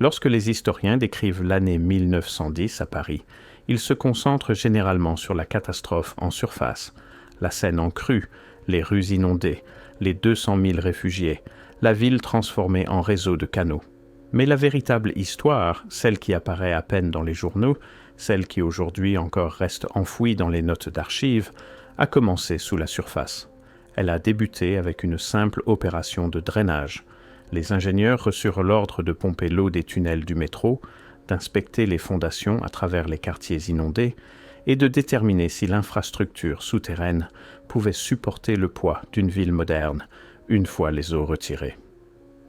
Lorsque les historiens décrivent l'année 1910 à Paris, ils se concentrent généralement sur la catastrophe en surface, la Seine en crue, les rues inondées, les 200 000 réfugiés, la ville transformée en réseau de canaux. Mais la véritable histoire, celle qui apparaît à peine dans les journaux, celle qui aujourd'hui encore reste enfouie dans les notes d'archives, a commencé sous la surface. Elle a débuté avec une simple opération de drainage. Les ingénieurs reçurent l'ordre de pomper l'eau des tunnels du métro, d'inspecter les fondations à travers les quartiers inondés et de déterminer si l'infrastructure souterraine pouvait supporter le poids d'une ville moderne, une fois les eaux retirées.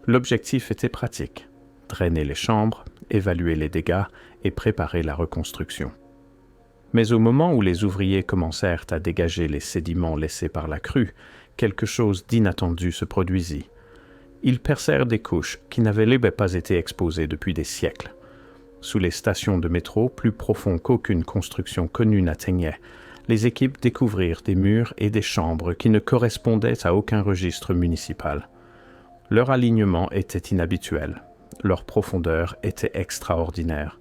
L'objectif était pratique: drainer les chambres, évaluer les dégâts et préparer la reconstruction. Mais au moment où les ouvriers commencèrent à dégager les sédiments laissés par la crue, quelque chose d'inattendu se produisit. Ils percèrent des couches qui n'avaient pas été exposées depuis des siècles. Sous les stations de métro, plus profond qu'aucune construction connue n'atteignait, les équipes découvrirent des murs et des chambres qui ne correspondaient à aucun registre municipal. Leur alignement était inhabituel, leur profondeur était extraordinaire.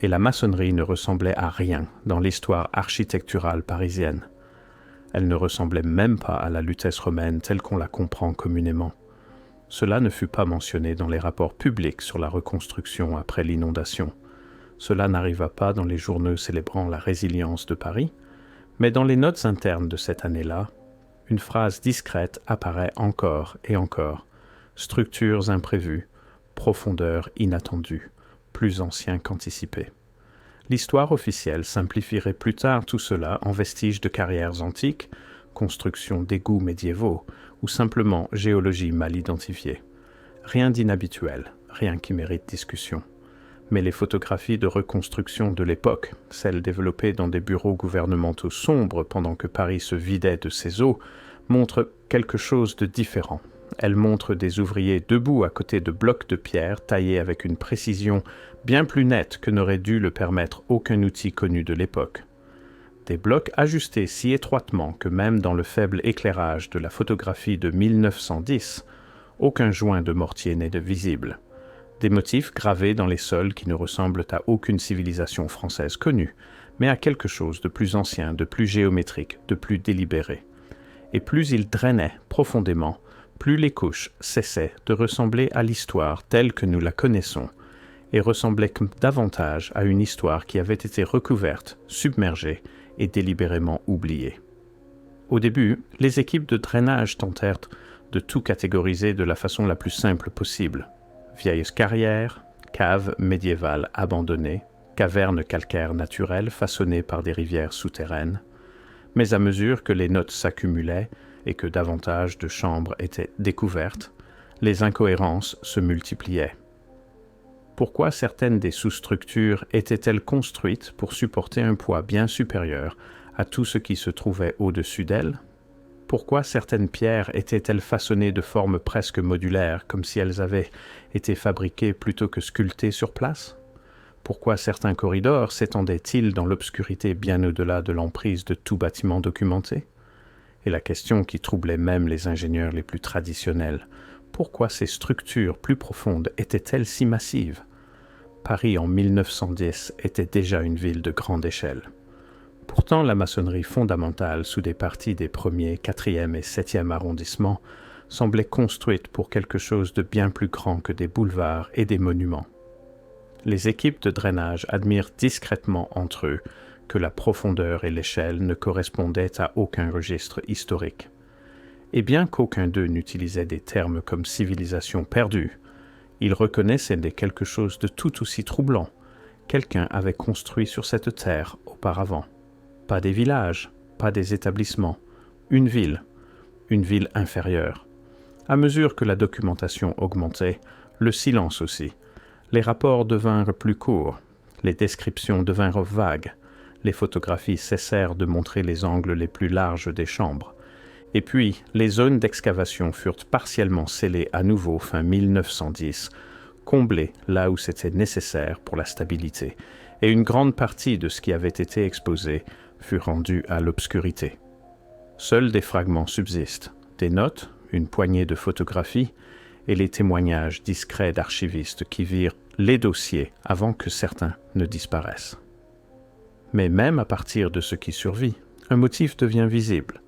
Et la maçonnerie ne ressemblait à rien dans l'histoire architecturale parisienne. Elle ne ressemblait même pas à la Lutèce romaine telle qu'on la comprend communément. Cela ne fut pas mentionné dans les rapports publics sur la reconstruction après l'inondation. Cela n'arriva pas dans les journaux célébrant la résilience de Paris, mais dans les notes internes de cette année-là, une phrase discrète apparaît encore et encore. Structures imprévues, profondeur inattendue, plus ancien qu'anticipé. L'histoire officielle simplifierait plus tard tout cela en vestiges de carrières antiques, construction d'égouts médiévaux ou simplement géologie mal identifiée. Rien d'inhabituel, rien qui mérite discussion. Mais les photographies de reconstruction de l'époque, celles développées dans des bureaux gouvernementaux sombres pendant que Paris se vidait de ses eaux, montrent quelque chose de différent. Elles montrent des ouvriers debout à côté de blocs de pierre taillés avec une précision bien plus nette que n'aurait dû le permettre aucun outil connu de l'époque. Des blocs ajustés si étroitement que même dans le faible éclairage de la photographie de 1910, aucun joint de mortier n'est visible. Des motifs gravés dans les sols qui ne ressemblent à aucune civilisation française connue, mais à quelque chose de plus ancien, de plus géométrique, de plus délibéré. Et plus ils drainaient profondément, plus les couches cessaient de ressembler à l'histoire telle que nous la connaissons, et ressemblaient davantage à une histoire qui avait été recouverte, submergée et délibérément oubliée. Au début, les équipes de drainage tentèrent de tout catégoriser de la façon la plus simple possible. Vieilles carrières, caves médiévales abandonnées, cavernes calcaires naturelles façonnées par des rivières souterraines. Mais à mesure que les notes s'accumulaient et que davantage de chambres étaient découvertes, les incohérences se multipliaient. Pourquoi certaines des sous-structures étaient-elles construites pour supporter un poids bien supérieur à tout ce qui se trouvait au-dessus d'elles? Pourquoi certaines pierres étaient-elles façonnées de forme presque modulaire, comme si elles avaient été fabriquées plutôt que sculptées sur place? Pourquoi certains corridors s'étendaient-ils dans l'obscurité bien au-delà de l'emprise de tout bâtiment documenté? Et la question qui troublait même les ingénieurs les plus traditionnels, pourquoi ces structures plus profondes étaient-elles si massives? Paris en 1910 était déjà une ville de grande échelle. Pourtant, la maçonnerie fondamentale sous des parties des 1er, 4e et 7e arrondissements semblait construite pour quelque chose de bien plus grand que des boulevards et des monuments. Les équipes de drainage admirent discrètement entre eux que la profondeur et l'échelle ne correspondaient à aucun registre historique. Et bien qu'aucun d'eux n'utilisait des termes comme civilisation perdue, ils reconnaissaient quelque chose de tout aussi troublant. Quelqu'un avait construit sur cette terre auparavant. Pas des villages, pas des établissements, une ville inférieure. À mesure que la documentation augmentait, le silence aussi. Les rapports devinrent plus courts, les descriptions devinrent vagues, les photographies cessèrent de montrer les angles les plus larges des chambres. Et puis, les zones d'excavation furent partiellement scellées à nouveau fin 1910, comblées là où c'était nécessaire pour la stabilité, et une grande partie de ce qui avait été exposé fut rendue à l'obscurité. Seuls des fragments subsistent, des notes, une poignée de photographies, et les témoignages discrets d'archivistes qui virent les dossiers avant que certains ne disparaissent. Mais même à partir de ce qui survit, un motif devient visible.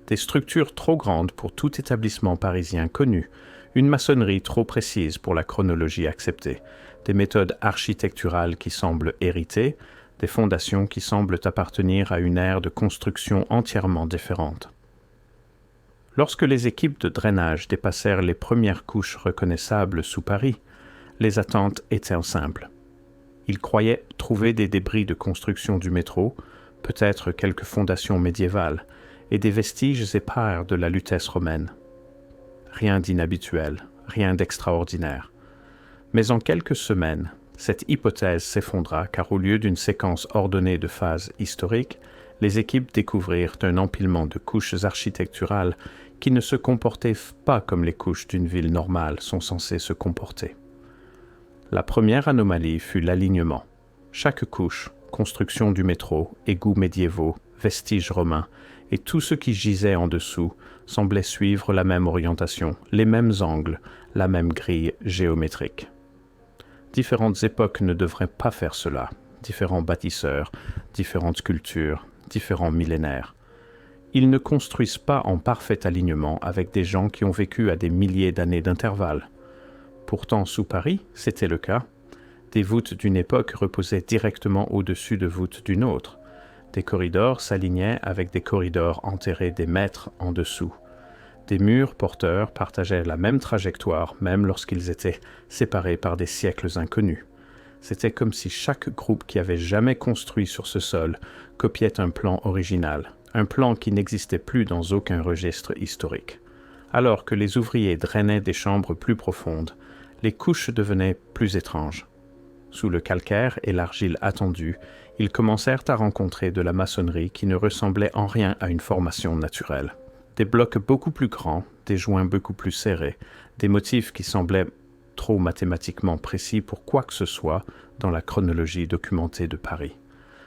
Des structures trop grandes pour tout établissement parisien connu, une maçonnerie trop précise pour la chronologie acceptée, des méthodes architecturales qui semblent héritées, des fondations qui semblent appartenir à une ère de construction entièrement différente. Lorsque les équipes de drainage dépassèrent les premières couches reconnaissables sous Paris, les attentes étaient simples. Ils croyaient trouver des débris de construction du métro, peut-être quelques fondations médiévales, et des vestiges épars de la Lutèce romaine. Rien d'inhabituel, rien d'extraordinaire. Mais en quelques semaines, cette hypothèse s'effondra car au lieu d'une séquence ordonnée de phases historiques, les équipes découvrirent un empilement de couches architecturales qui ne se comportaient pas comme les couches d'une ville normale sont censées se comporter. La première anomalie fut l'alignement. Chaque couche, construction du métro, égouts médiévaux, vestiges romains, et tout ce qui gisait en dessous semblait suivre la même orientation, les mêmes angles, la même grille géométrique. Différentes époques ne devraient pas faire cela, différents bâtisseurs, différentes cultures, différents millénaires. Ils ne construisent pas en parfait alignement avec des gens qui ont vécu à des milliers d'années d'intervalle. Pourtant, sous Paris, c'était le cas. Des voûtes d'une époque reposaient directement au-dessus de voûtes d'une autre. Des corridors s'alignaient avec des corridors enterrés des mètres en dessous. Des murs porteurs partageaient la même trajectoire, même lorsqu'ils étaient séparés par des siècles inconnus. C'était comme si chaque groupe qui avait jamais construit sur ce sol copiait un plan original, un plan qui n'existait plus dans aucun registre historique. Alors que les ouvriers drainaient des chambres plus profondes, les couches devenaient plus étranges. Sous le calcaire et l'argile attendue, ils commencèrent à rencontrer de la maçonnerie qui ne ressemblait en rien à une formation naturelle. Des blocs beaucoup plus grands, des joints beaucoup plus serrés, des motifs qui semblaient trop mathématiquement précis pour quoi que ce soit dans la chronologie documentée de Paris.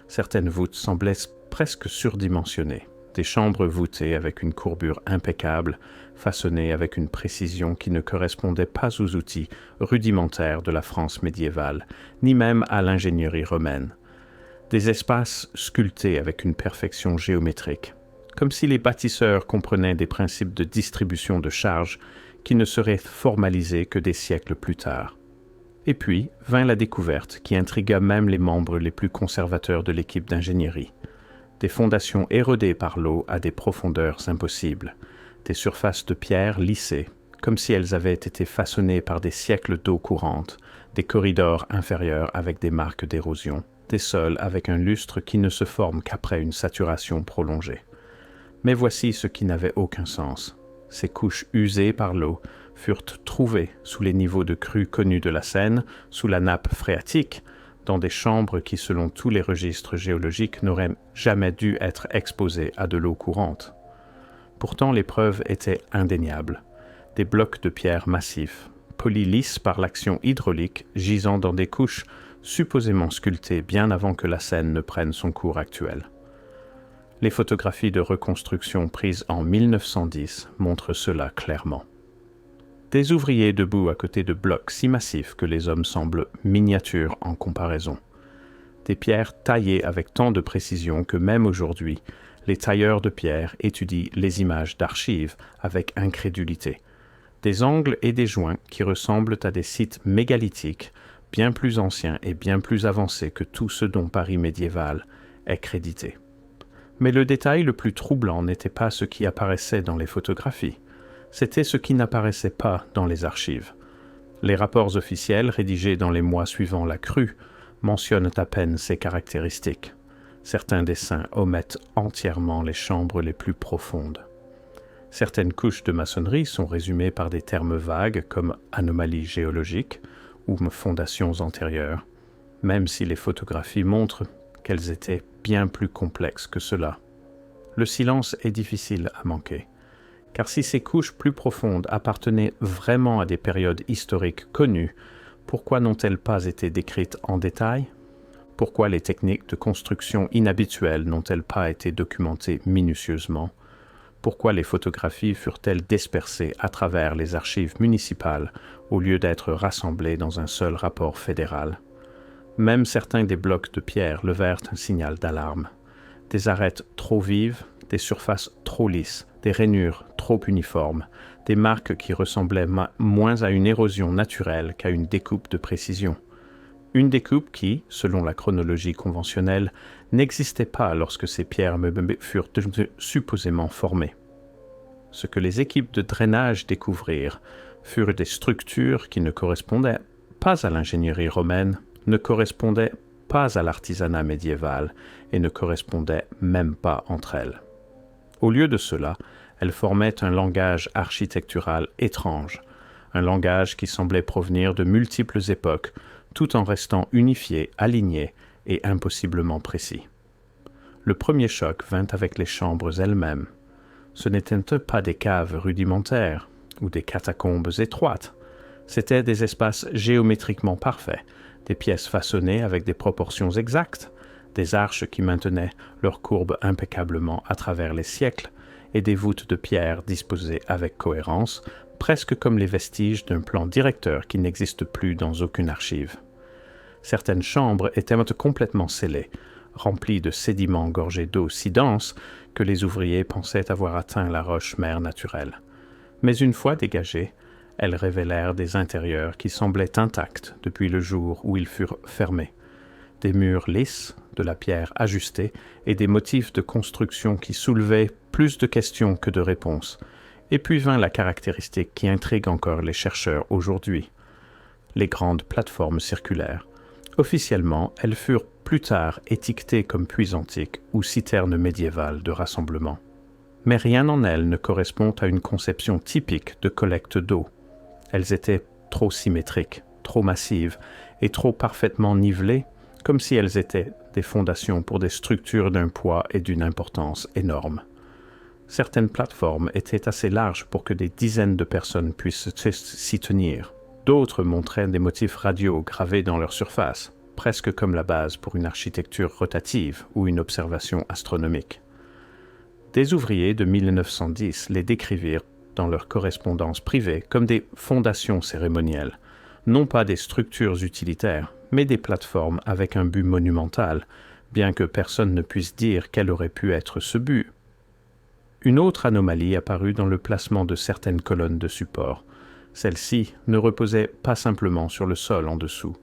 Certaines voûtes semblaient presque surdimensionnées, des chambres voûtées avec une courbure impeccable, façonnées avec une précision qui ne correspondait pas aux outils rudimentaires de la France médiévale, ni même à l'ingénierie romaine. Des espaces sculptés avec une perfection géométrique, comme si les bâtisseurs comprenaient des principes de distribution de charges qui ne seraient formalisés que des siècles plus tard. Et puis vint la découverte qui intrigua même les membres les plus conservateurs de l'équipe d'ingénierie. Des fondations érodées par l'eau à des profondeurs impossibles, des surfaces de pierre lissées, comme si elles avaient été façonnées par des siècles d'eau courante, des corridors inférieurs avec des marques d'érosion, des sols avec un lustre qui ne se forme qu'après une saturation prolongée. Mais voici ce qui n'avait aucun sens. Ces couches usées par l'eau furent trouvées sous les niveaux de crue connus de la Seine, sous la nappe phréatique, dans des chambres qui, selon tous les registres géologiques, n'auraient jamais dû être exposées à de l'eau courante. Pourtant, les preuves étaient indéniables. Des blocs de pierre massifs, polis lisses par l'action hydraulique, gisant dans des couches supposément sculptées bien avant que la Seine ne prenne son cours actuel. Les photographies de reconstruction prises en 1910 montrent cela clairement. Des ouvriers debout à côté de blocs si massifs que les hommes semblent miniatures en comparaison. Des pierres taillées avec tant de précision que même aujourd'hui, les tailleurs de pierre étudient les images d'archives avec incrédulité. Des angles et des joints qui ressemblent à des sites mégalithiques, bien plus anciens et bien plus avancés que tout ce dont Paris médiéval est crédité. Mais le détail le plus troublant n'était pas ce qui apparaissait dans les photographies. C'était ce qui n'apparaissait pas dans les archives. Les rapports officiels rédigés dans les mois suivant la crue mentionnent à peine ces caractéristiques. Certains dessins omettent entièrement les chambres les plus profondes. Certaines couches de maçonnerie sont résumées par des termes vagues comme anomalies géologiques ou fondations antérieures, même si les photographies montrent qu'elles étaient bien plus complexes que cela. Le silence est difficile à manquer, car si ces couches plus profondes appartenaient vraiment à des périodes historiques connues, pourquoi n'ont-elles pas été décrites en détail? Pourquoi les techniques de construction inhabituelles n'ont-elles pas été documentées minutieusement? pourquoi les photographies furent-elles dispersées à travers les archives municipales au lieu d'être rassemblées dans un seul rapport fédéral. Même certains des blocs de pierre levèrent un signal d'alarme. Des arêtes trop vives, des surfaces trop lisses, des rainures trop uniformes, des marques qui ressemblaient moins à une érosion naturelle qu'à une découpe de précision. Une découpe qui, selon la chronologie conventionnelle, n'existait pas lorsque ces pierres furent supposément formées. Ce que les équipes de drainage découvrirent furent des structures qui ne correspondaient pas à l'ingénierie romaine, ne correspondaient pas à l'artisanat médiéval et ne correspondaient même pas entre elles. Au lieu de cela, elles formaient un langage architectural étrange, un langage qui semblait provenir de multiples époques, tout en restant unifié, aligné et impossiblement précis. Le premier choc vint avec les chambres elles-mêmes. Ce n'étaient pas des caves rudimentaires ou des catacombes étroites, c'étaient des espaces géométriquement parfaits, des pièces façonnées avec des proportions exactes, des arches qui maintenaient leur courbe impeccablement à travers les siècles, et des voûtes de pierre disposées avec cohérence, presque comme les vestiges d'un plan directeur qui n'existe plus dans aucune archive. Certaines chambres étaient complètement scellées, remplies de sédiments gorgés d'eau si dense que les ouvriers pensaient avoir atteint la roche-mère naturelle. Mais une fois dégagées, elles révélèrent des intérieurs qui semblaient intacts depuis le jour où ils furent fermés. Des murs lisses, de la pierre ajustée et des motifs de construction qui soulevaient plus de questions que de réponses. Et puis vint la caractéristique qui intrigue encore les chercheurs aujourd'hui. Les grandes plateformes circulaires. Officiellement, elles furent plus tard étiquetées comme puits antiques ou citernes médiévales de rassemblement. Mais rien en elles ne correspond à une conception typique de collecte d'eau. Elles étaient trop symétriques, trop massives et trop parfaitement nivelées, comme si elles étaient des fondations pour des structures d'un poids et d'une importance énormes. Certaines plateformes étaient assez larges pour que des dizaines de personnes puissent s'y tenir. D'autres montraient des motifs radiaux gravés dans leur surface, presque comme la base pour une architecture rotative ou une observation astronomique. Des ouvriers de 1910 les décrivirent dans leur correspondance privée comme des fondations cérémonielles, non pas des structures utilitaires, mais des plateformes avec un but monumental, bien que personne ne puisse dire quel aurait pu être ce but. Une autre anomalie apparut dans le placement de certaines colonnes de support. Celles-ci ne reposaient pas simplement sur le sol en dessous.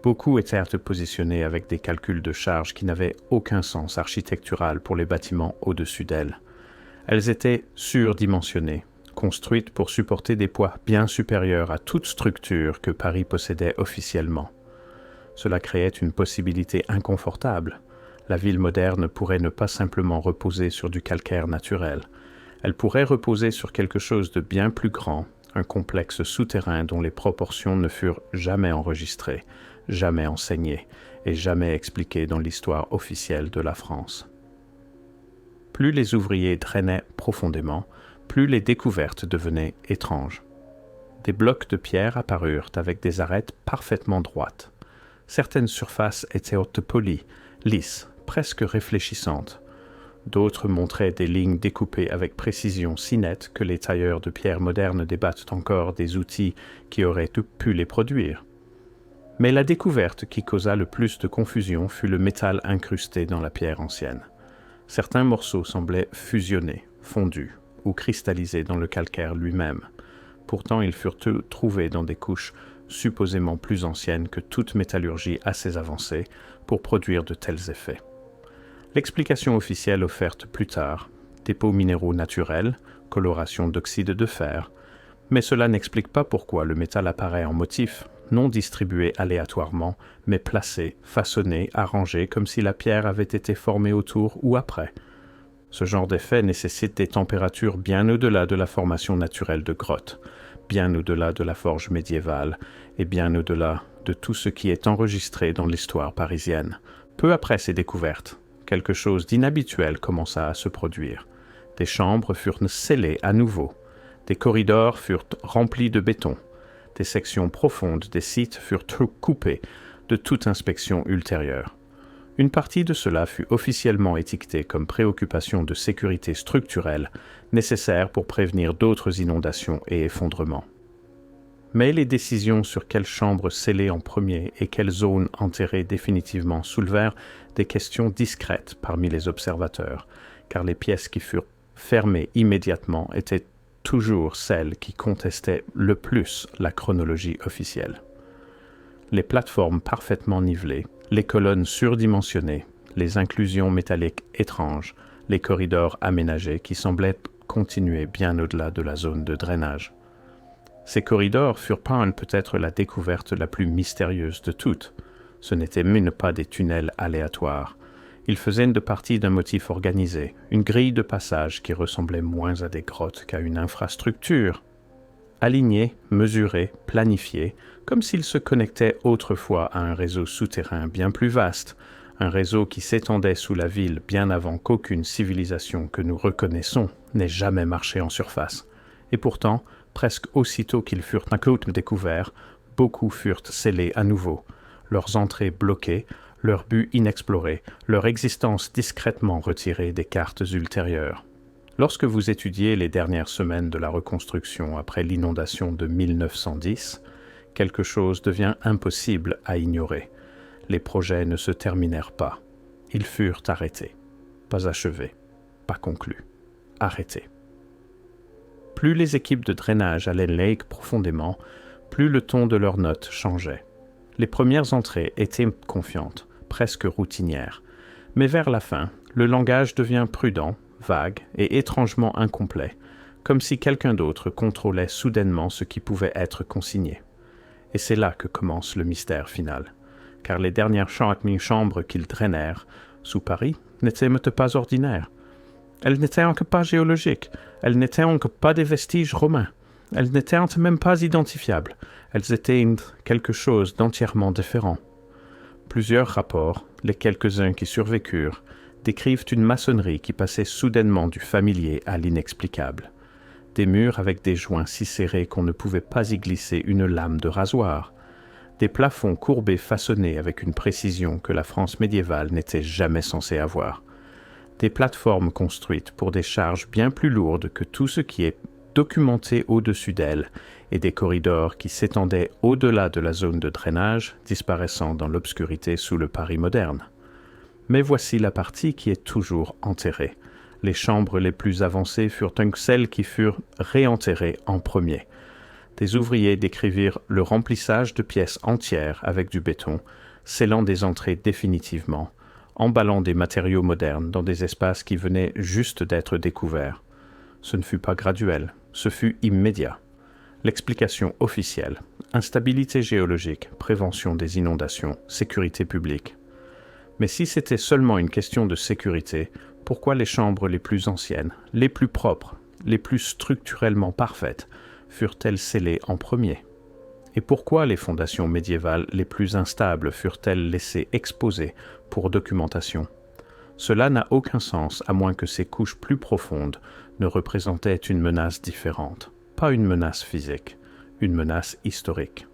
Beaucoup étaient positionnés avec des calculs de charge qui n'avaient aucun sens architectural pour les bâtiments au-dessus d'elles. Elles étaient surdimensionnées, construites pour supporter des poids bien supérieurs à toute structure que Paris possédait officiellement. Cela créait une possibilité inconfortable. La ville moderne pourrait ne pas simplement reposer sur du calcaire naturel. Elle pourrait reposer sur quelque chose de bien plus grand, un complexe souterrain dont les proportions ne furent jamais enregistrées, jamais enseignées et jamais expliquées dans l'histoire officielle de la France. Plus les ouvriers drainaient profondément, plus les découvertes devenaient étranges. Des blocs de pierre apparurent avec des arêtes parfaitement droites. Certaines surfaces étaient polies, lisses, presque réfléchissantes. D'autres montraient des lignes découpées avec précision si nette que les tailleurs de pierre modernes débattent encore des outils qui auraient pu les produire. Mais la découverte qui causa le plus de confusion fut le métal incrusté dans la pierre ancienne. Certains morceaux semblaient fusionnés, fondus ou cristallisés dans le calcaire lui-même. Pourtant, ils furent trouvés dans des couches supposément plus anciennes que toute métallurgie assez avancée pour produire de tels effets. L'explication officielle offerte plus tard, dépôts minéraux naturels, coloration d'oxyde de fer, mais cela n'explique pas pourquoi le métal apparaît en motif, non distribué aléatoirement, mais placé, façonné, arrangé comme si la pierre avait été formée autour ou après. Ce genre d'effet nécessite des températures bien au-delà de la formation naturelle de grottes, bien au-delà de la forge médiévale et bien au-delà de tout ce qui est enregistré dans l'histoire parisienne. Peu après ces découvertes, quelque chose d'inhabituel commença à se produire. Des chambres furent scellées à nouveau. Des corridors furent remplis de béton. Des sections profondes des sites furent coupées de toute inspection ultérieure. Une partie de cela fut officiellement étiquetée comme préoccupation de sécurité structurelle nécessaire pour prévenir d'autres inondations et effondrements. Mais les décisions sur quelle chambre sceller en premier et quelle zone enterrer définitivement soulevèrent des questions discrètes parmi les observateurs, car les pièces qui furent fermées immédiatement étaient toujours celles qui contestaient le plus la chronologie officielle. Les plateformes parfaitement nivelées, les colonnes surdimensionnées, les inclusions métalliques étranges, les corridors aménagés qui semblaient continuer bien au-delà de la zone de drainage. Ces corridors furent peut-être la découverte la plus mystérieuse de toutes. Ce n'étaient même pas des tunnels aléatoires. Ils faisaient partie d'un motif organisé, une grille de passage qui ressemblait moins à des grottes qu'à une infrastructure. Alignés, mesurés, planifiés, comme s'ils se connectaient autrefois à un réseau souterrain bien plus vaste, un réseau qui s'étendait sous la ville bien avant qu'aucune civilisation que nous reconnaissons n'ait jamais marché en surface. Et pourtant, presque aussitôt qu'ils furent découverts, beaucoup furent scellés à nouveau, leurs entrées bloquées, leurs buts inexplorés, leur existence discrètement retirée des cartes ultérieures. Lorsque vous étudiez les dernières semaines de la reconstruction après l'inondation de 1910, quelque chose devient impossible à ignorer. Les projets ne se terminèrent pas. Ils furent arrêtés. Pas achevés. Pas conclus. Arrêtés. Plus les équipes de drainage allaient Lake profondément, plus le ton de leurs notes changeait. Les premières entrées étaient confiantes, presque routinières. Mais vers la fin, le langage devient prudent, vague et étrangement incomplet, comme si quelqu'un d'autre contrôlait soudainement ce qui pouvait être consigné. Et c'est là que commence le mystère final, car les dernières chambres qu'ils drainèrent, sous Paris, n'étaient pas ordinaires. Elles n'étaient encore pas géologiques, elles n'étaient encore pas des vestiges romains, elles n'étaient même pas identifiables, elles étaient quelque chose d'entièrement différent. Plusieurs rapports, les quelques-uns qui survécurent, décrivent une maçonnerie qui passait soudainement du familier à l'inexplicable. Des murs avec des joints si serrés qu'on ne pouvait pas y glisser une lame de rasoir. Des plafonds courbés façonnés avec une précision que la France médiévale n'était jamais censée avoir. Des plateformes construites pour des charges bien plus lourdes que tout ce qui est documenté au-dessus d'elles, et des corridors qui s'étendaient au-delà de la zone de drainage, disparaissant dans l'obscurité sous le Paris moderne. Mais voici la partie qui est toujours enterrée. Les chambres les plus avancées furent celles qui furent réenterrées en premier. Des ouvriers décrivirent le remplissage de pièces entières avec du béton, scellant des entrées définitivement, emballant des matériaux modernes dans des espaces qui venaient juste d'être découverts. Ce ne fut pas graduel, ce fut immédiat. L'explication officielle, instabilité géologique, prévention des inondations, sécurité publique. Mais si c'était seulement une question de sécurité, pourquoi les chambres les plus anciennes, les plus propres, les plus structurellement parfaites, furent-elles scellées en premier? Et pourquoi les fondations médiévales les plus instables furent-elles laissées exposées pour documentation? Cela n'a aucun sens à moins que ces couches plus profondes ne représentaient une menace différente. Pas une menace physique, une menace historique.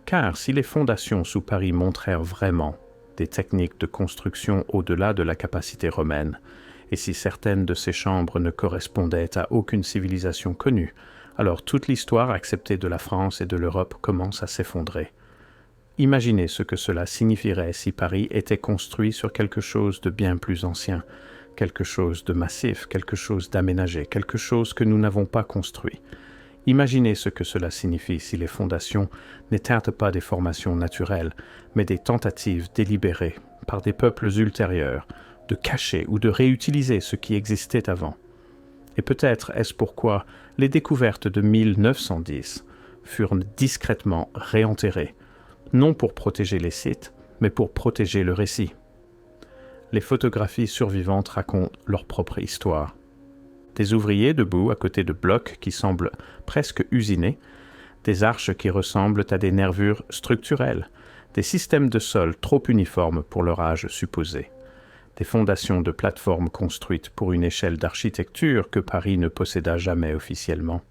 Car si les fondations sous Paris montrèrent vraiment des techniques de construction au-delà de la capacité romaine, et si certaines de ces chambres ne correspondaient à aucune civilisation connue, alors toute l'histoire acceptée de la France et de l'Europe commence à s'effondrer. Imaginez ce que cela signifierait si Paris était construit sur quelque chose de bien plus ancien, quelque chose de massif, quelque chose d'aménagé, quelque chose que nous n'avons pas construit. Imaginez ce que cela signifie si les fondations n'étaient pas des formations naturelles, mais des tentatives délibérées par des peuples ultérieurs de cacher ou de réutiliser ce qui existait avant. Et peut-être est-ce pourquoi les découvertes de 1910 furent discrètement réenterrées, non pour protéger les sites, mais pour protéger le récit. Les photographies survivantes racontent leur propre histoire. Des ouvriers debout à côté de blocs qui semblent presque usinés, des arches qui ressemblent à des nervures structurelles, des systèmes de sol trop uniformes pour leur âge supposé, des fondations de plateformes construites pour une échelle d'architecture que Paris ne posséda jamais officiellement.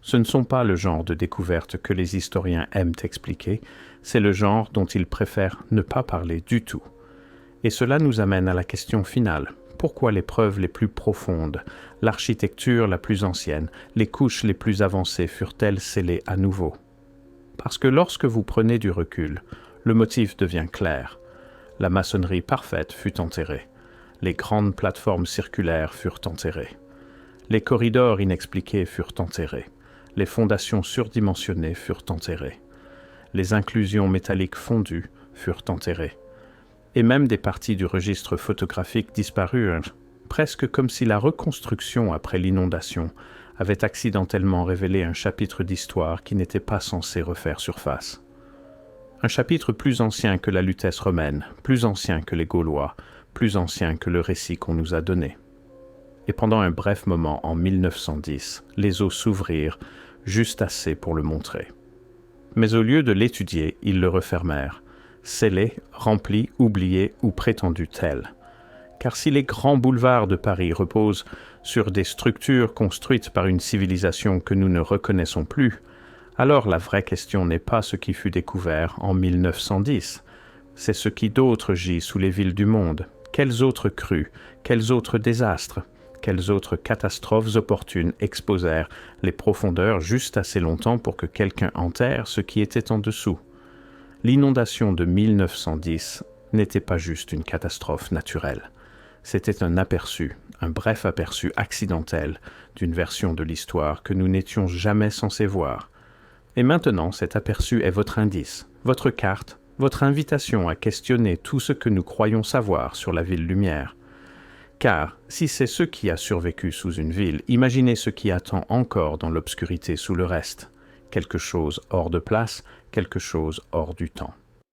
Ce ne sont pas le genre de découvertes que les historiens aiment expliquer, c'est le genre dont ils préfèrent ne pas parler du tout. Et cela nous amène à la question finale. Pourquoi les preuves les plus profondes, l'architecture la plus ancienne, les couches les plus avancées furent-elles scellées à nouveau? Parce que lorsque vous prenez du recul, le motif devient clair. La maçonnerie parfaite fut enterrée. Les grandes plateformes circulaires furent enterrées. Les corridors inexpliqués furent enterrés. Les fondations surdimensionnées furent enterrées. Les inclusions métalliques fondues furent enterrées. Et même des parties du registre photographique disparurent, presque comme si la reconstruction après l'inondation avait accidentellement révélé un chapitre d'histoire qui n'était pas censé refaire surface. Un chapitre plus ancien que la Lutèce romaine, plus ancien que les Gaulois, plus ancien que le récit qu'on nous a donné. Et pendant un bref moment, en 1910, les eaux s'ouvrirent, juste assez pour le montrer. Mais au lieu de l'étudier, ils le refermèrent, scellé, rempli, oublié ou prétendu tel. Car si les grands boulevards de Paris reposent sur des structures construites par une civilisation que nous ne reconnaissons plus, alors la vraie question n'est pas ce qui fut découvert en 1910, c'est ce qui d'autre gît sous les villes du monde, quels autres crues, quels autres désastres, quelles autres catastrophes opportunes exposèrent les profondeurs juste assez longtemps pour que quelqu'un enterre ce qui était en dessous. L'inondation de 1910 n'était pas juste une catastrophe naturelle. C'était un aperçu, un bref aperçu accidentel d'une version de l'histoire que nous n'étions jamais censés voir. Et maintenant, cet aperçu est votre indice, votre carte, votre invitation à questionner tout ce que nous croyons savoir sur la ville lumière. Car, si c'est ce qui a survécu sous une ville, imaginez ce qui attend encore dans l'obscurité sous le reste. Quelque chose hors de place, quelque chose hors du temps.